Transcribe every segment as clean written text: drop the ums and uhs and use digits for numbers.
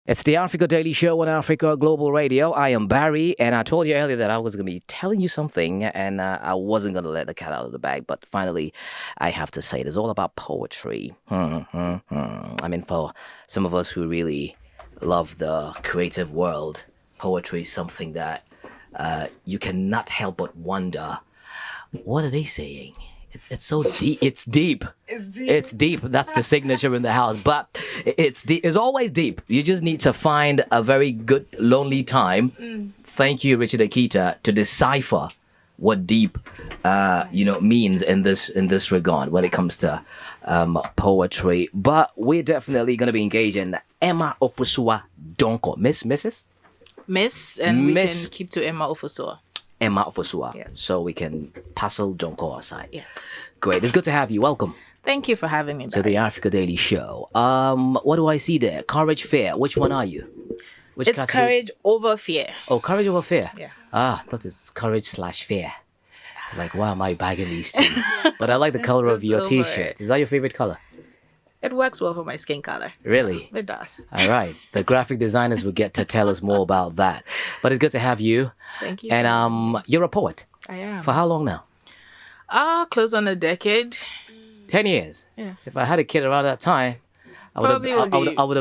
It's the Africa Daily Show on Africa Global Radio. I am Barry, and I told you earlier that I was going to be telling you something, and I wasn't going to let the cat out of the bag, but finally, I have to say it. It's all about poetry. I mean, for some of us who really love the creative world, poetry is something that you cannot help but wonder, what are they saying? It's so deep. It's deep. It's deep. That's the signature in the house. But it's deep. It's always deep. You just need to find a very good lonely time. Thank you, Richard Akita, to decipher what deep, means in this regard when it comes to poetry. But we're definitely going to be engaging Emma Ofosua Donko. Mrs. Miss, and we can keep to Emma Ofosua. Emma Ofosua. Yes. So we can parcel Donko aside. Yes. Great. It's good to have you. Welcome Thank you for having me to back. the Africa Daily Show. What do I see there? Courage, fear. Which one are you? Which It's category? courage over fear. Oh, courage over fear. Yeah. That is courage/fear. It's like, why am I bagging these two? But I like the color of It's your over T-shirt. it. Is that your favorite color? It works well for my skin color. Really? It does. All right. The graphic designers will get to tell us more about that. But it's good to have you. Thank you. And you're a poet. I am. For how long now? Close on a decade. 10 years. Yes. If I had a kid around that time, I would have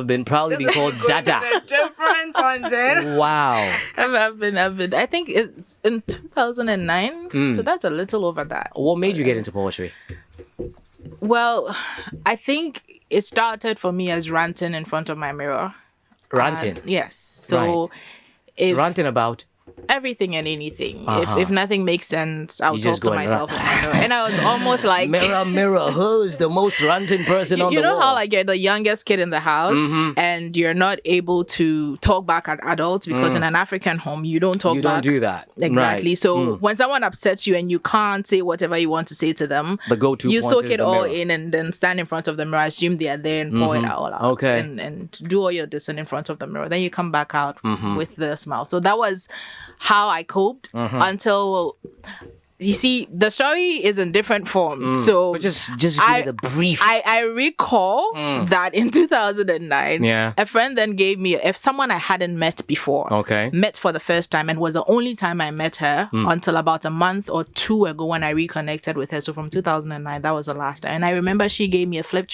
been proudly been called Dada. Different content. Wow. I've been. I think it's in 2009. So that's a little over that. What made you get into poetry? Well, I think it started for me as ranting in front of my mirror. Ranting. Yes. So if Ranting about? everything and anything. Uh-huh. If nothing makes sense, I'll You talk just to go and myself in the mirror. And I was almost like Mirror, mirror, who is the most ranting person on you the know wall? how like you're the youngest kid in the house and you're not able to talk back at adults because in an African home you don't talk you back. don't do that. Exactly. Right. So when someone upsets you and you can't say whatever you want to say to them, The go-to you point soak is it the all mirror. in and then stand in front of the mirror, assume they are there and pour it all out. Okay. And do all your dissing in front of the mirror. Then you come back out with the smile. So that was how I coped until you see the story is in different forms. So But just give it a brief. I recall that in 2009, Yeah. a friend then gave me someone I hadn't met before. Okay. Met for the first time and was the only time I met her until about a month or two ago when I reconnected with her. So from 2009, that was the last time. And I remember she gave me a flip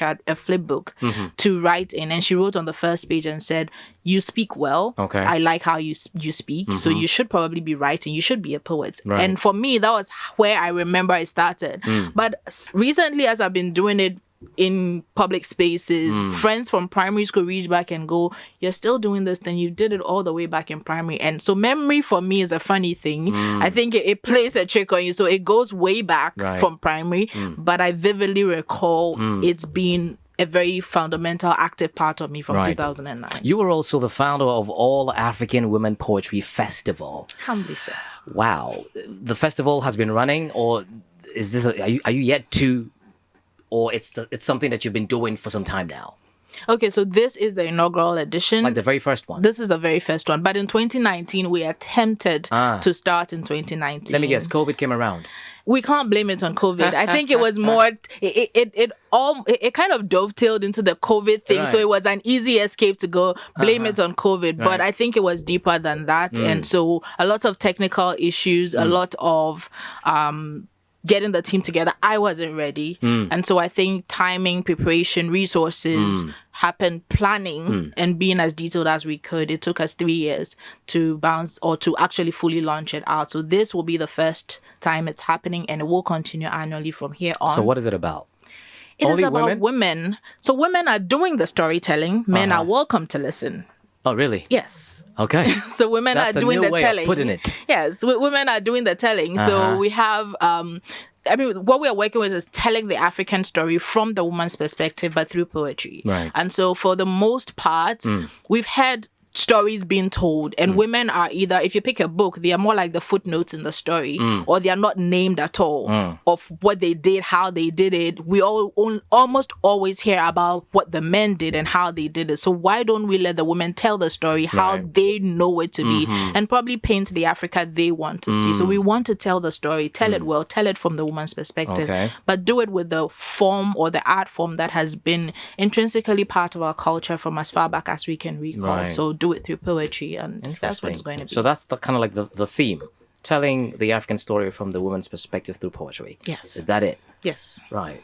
book to write in, and she wrote on the first page and said, "You speak well. Okay. I like how you speak. So you should probably be writing. You should be a poet." Right. And for me, that was where I remember it started. But recently, as I've been doing it in public spaces, friends from primary school reach back and go, "You're still doing this, then you did it all the way back in primary." And so memory for me is a funny thing. I think it plays a trick on you. So it goes way back Right. from primary, but I vividly recall it's been a very fundamental, active part of me from Right. 2009. You were also the founder of All African Women Poetry Festival. Humbly so. Wow. The festival has been running, or is this? Are you yet to, or it's something that you've been doing for some time now? Okay, so this is the inaugural edition. Like the very first one. This is the very first one. But in 2019, we attempted to start in 2019. Let me guess. COVID came around. We can't blame it on COVID. I think it was more, it kind of dovetailed into the COVID thing. So Right. it was an easy escape to go blame it on COVID. But Right. I think it was deeper than that. And so a lot of technical issues, a lot of getting the team together. I wasn't ready. And so I think timing, preparation, resources happened, planning and being as detailed as we could. It took us 3 years to bounce or to actually fully launch it out. So this will be the first time it's happening and it will continue annually from here on. So what is it about? It is only about women. So women are doing the storytelling. Men are welcome to listen. Oh, really? Yes. Okay. So women That's are doing a new the way telling. of putting it. Yes, women are doing the telling. So we have what we are working with is telling the African story from the woman's perspective, but through poetry. Right. And so for the most part, we've had stories being told, and women are either, if you pick a book, they are more like the footnotes in the story, or they are not named at all of what they did, how they did it. We almost always hear about what the men did and how they did it. So why don't we let the women tell the story how they know it to be, and probably paint the Africa they want to see. So we want to tell the story, tell it well, tell it from the woman's perspective, but do it with the form or the art form that has been intrinsically part of our culture from as far back as we can recall. So do it through poetry, and that's what it's going to be. So that's the kind of like the theme, telling the African story from the woman's perspective through poetry. Yes. Is that it? Yes. Right.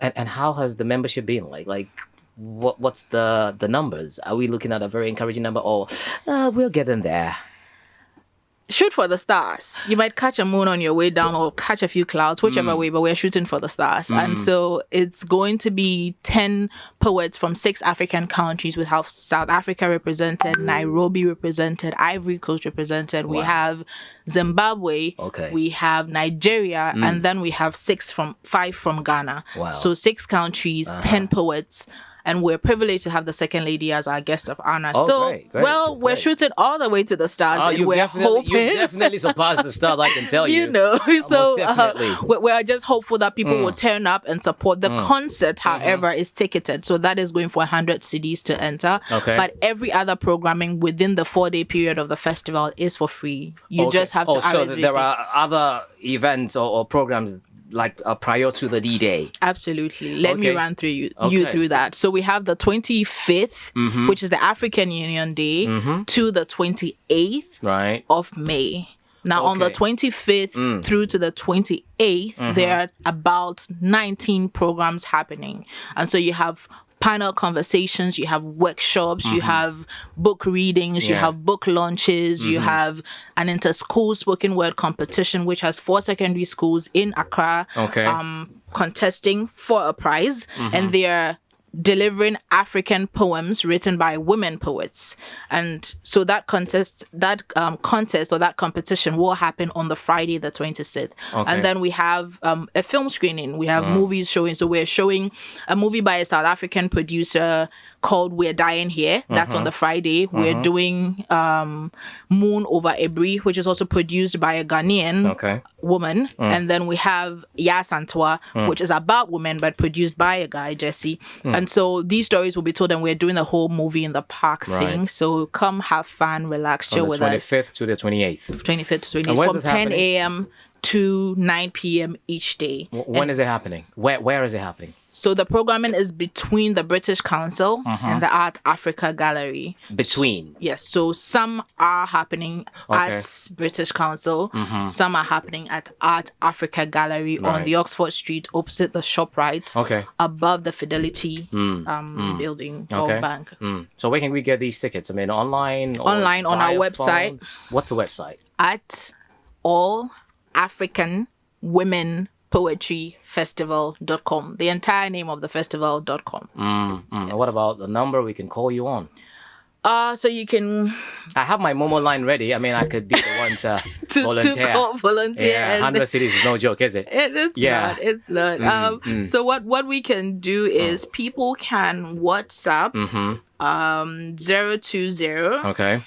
And how has the membership been like? What's the numbers? Are we looking at a very encouraging number, or we're getting there? Shoot for the stars. You might catch a moon on your way down or catch a few clouds, whichever way, but we're shooting for the stars. And so it's going to be 10 poets from 6 African countries. We have South Africa represented, Nairobi represented, Ivory Coast represented. We have Zimbabwe, we have Nigeria, and then we have 5 from Ghana. Wow. So 6 countries, 10 poets. And we're privileged to have the second lady as our guest of honor. Great. We're shooting all the way to the stars, and we're hoping. You definitely surpassed the stars, I can tell you. You know, so definitely. We're just hopeful that people will turn up and support. The concert, however, is ticketed, so that is going for 100 CDs to enter. But every other programming within the 4-day period of the festival is for free. You just have to. So there are other events or programs like prior to the D-Day. Absolutely. Let me run through you through that. So we have the 25th, which is the African Union Day, to the 28th of May. Now, on the 25th through to the 28th, there are about 19 programs happening. And so you have panel conversations, you have workshops, you have book readings, you have book launches, you have an inter-school spoken word competition, which has 4 secondary schools in Accra contesting for a prize, and they're delivering African poems written by women poets. And so that contest or that competition will happen on the Friday the 26th. And then we have a film screening. We have movies showing. So we're showing a movie by a South African producer called We're Dying Here. That's on the Friday. We're doing Moon Over Ebri, which is also produced by a Ghanaian woman. And then we have Ya Santua, which is about women but produced by a guy, Jesse. And so these stories will be told, and we're doing the whole movie in the park thing. So come have fun, relax, chill with us. From the 25th to the 28th. 25th to 28th. From 10 a.m. to 9 p.m. each day. When is it happening? Where is it happening? So the programming is between the British Council and the Art Africa Gallery. Between? Yes. So some are happening at British Council. Some are happening at Art Africa Gallery on the Oxford Street opposite the ShopRite. Above the Fidelity building or bank. So where can we get these tickets? I mean, online? Online on our website. What's the website? At All African Women Poetry Festival.com. The entire name of the festival.com. And what about the number we can call you on? So you can. I have my Momo line ready. I mean, I could be the one to volunteer. Volunteer. Yeah, 100 cities is no joke, is it? It's not. So what we can do is people can WhatsApp 020.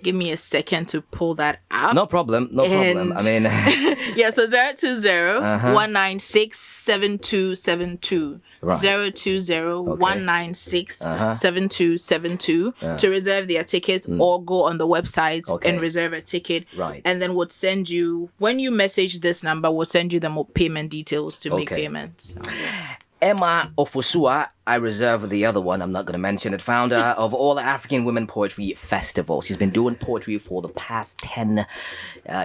Give me a second to pull that up. No problem. I mean, yeah. So 020-196-7272. 020-196-7272 to reserve their ticket, or go on the website and reserve a ticket. And then we'll send you, when you message this number, we'll send you the payment details to make payments. Emma Ofosua, I reserve the other one, I'm not going to mention it, founder of All African Women Poetry Festival. She's been doing poetry for the past 10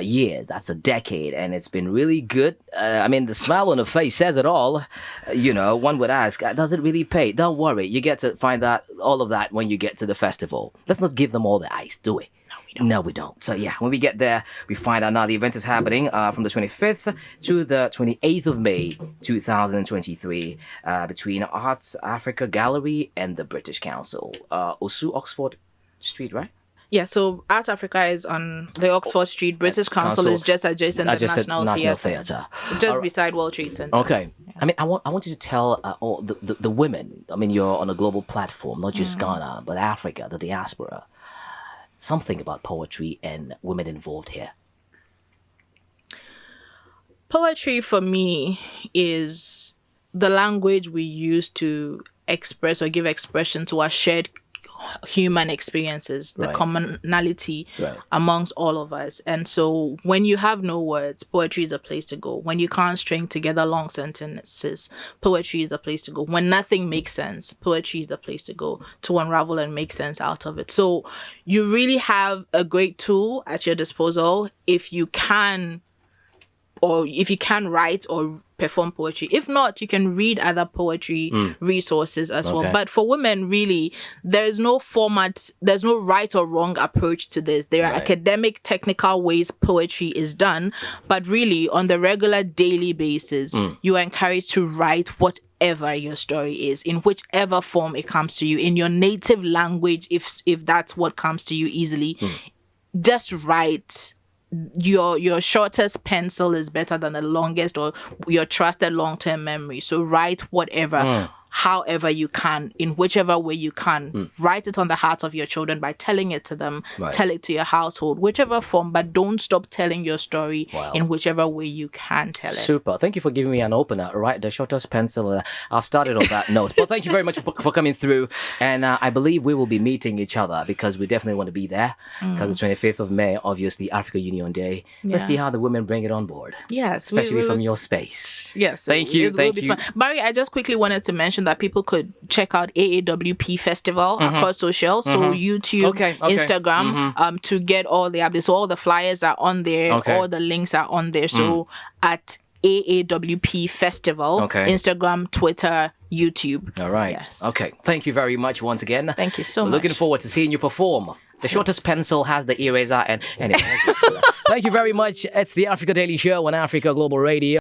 years. That's a decade, and it's been really good. I mean, the smile on her face says it all. You know, one would ask, does it really pay? Don't worry, you get to find out all of that when you get to the festival. Let's not give them all the ice, do we? No, we don't. So yeah, when we get there, we find out now the event is happening from the 25th to the 28th of May, 2023, between Arts Africa Gallery and the British Council. Osu Oxford Street, right? Yeah, so Art Africa is on the Oxford Street. British Council is just adjacent to the National Theatre. Just beside World Trade Center. Okay. I mean, I want you to tell all the women, I mean, you're on a global platform, not just Ghana, but Africa, the diaspora, something about poetry and women involved here. Poetry for me is the language we use to express or give expression to our shared human experiences, the commonality amongst all of us. And so when you have no words, poetry is a place to go. When you can't string together long sentences, poetry is a place to go. When nothing makes sense, poetry is the place to go to unravel and make sense out of it. So you really have a great tool at your disposal if you can write or perform poetry. If not, you can read other poetry resources as well. But for women, really, there's no format, there's no right or wrong approach to this. There are academic, technical ways poetry is done, but really, on the regular daily basis, you are encouraged to write whatever your story is, in whichever form it comes to you, in your native language, if that's what comes to you easily. Just write. Your shortest pencil is better than the longest, or your trusted long-term memory. So write whatever, however you can, in whichever way you can. Write it on the heart of your children by telling it to them. Tell it to your household, whichever form, but don't stop telling your story in whichever way you can tell it. Super. Thank you for giving me an opener. Right, the shortest pencil. I'll start it on that note. But thank you very much for coming through. And I believe we will be meeting each other, because we definitely want to be there. Because the 25th of May, obviously, Africa Union Day. Let's see how the women bring it on board. Yes. Especially from your space. Yes. Thank you. It will be fun. Barry, I just quickly wanted to mention that people could check out AAWP Festival across social, so YouTube, Instagram, to get all the updates. So all the flyers are on there, all the links are on there. So at AAWP Festival, Instagram, Twitter, YouTube. All right. Yes. Okay. Thank you very much once again. Thank you so much. Looking forward to seeing you perform. The shortest pencil has the eraser, and anyway. Thank you very much. It's the Africa Daily Show on Africa Global Radio.